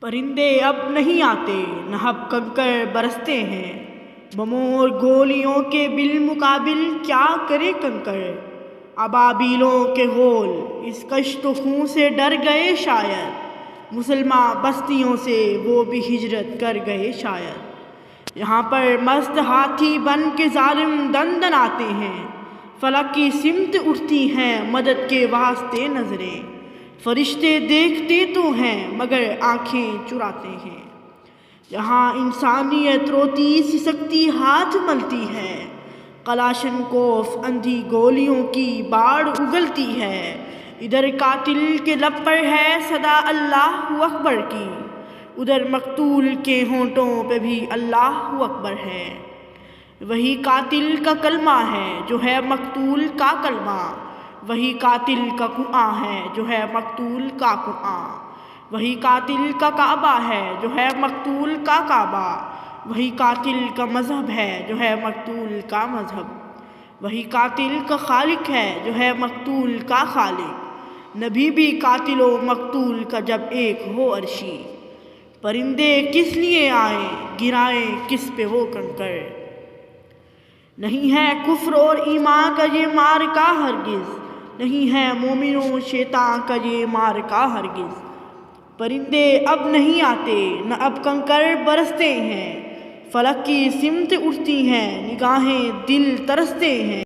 پرندے اب نہیں آتے نہ اب کنکر برستے ہیں، بموں اور گولیوں کے بالمقابل کیا کرے کنکر۔ ابابیلوں کے غول اس کشت و خوں سے ڈر گئے شاید، مسلمان بستیوں سے وہ بھی ہجرت کر گئے شاید۔ یہاں پر مست ہاتھی بن کے ظالم دندن آتے ہیں، فلک کی سمت اٹھتی ہیں مدد کے واسطے نظریں۔ فرشتے دیکھتے تو ہیں مگر آنکھیں چراتے ہیں، یہاں انسانیت روتی سسکتی ہاتھ ملتی ہے، کلاشنکوف اندھی گولیوں کی باڑ اگلتی ہے۔ ادھر قاتل کے لب پر ہے صدا اللہ اکبر کی، ادھر مقتول کے ہونٹوں پہ بھی اللہ اکبر ہے۔ وہی قاتل کا کلمہ ہے جو ہے مقتول کا کلمہ، وہی قاتل کا قرآن ہے جو ہے مقتول کا قرآن، وہی قاتل کا کعبہ ہے جو ہے مقتول کا کعبہ، وہی قاتل کا مذہب ہے جو ہے مقتول کا مذہب، وہی قاتل کا خالق ہے جو ہے مقتول کا خالق۔ نبی بھی قاتل و مقتول کا جب ایک ہو عرشی، پرندے کس لیے آئیں گرائیں کس پہ وہ کنکر۔ نہیں ہے کفر اور ایمان کا یہ معرکہ ہرگز، نہیں ہے مومنوں شیطان کا یہ معرکہ ہرگز۔ پرندے اب نہیں آتے نہ اب کنکر برستے ہیں، فلک کی سمت اٹھتی ہیں نگاہیں دل ترستے ہیں۔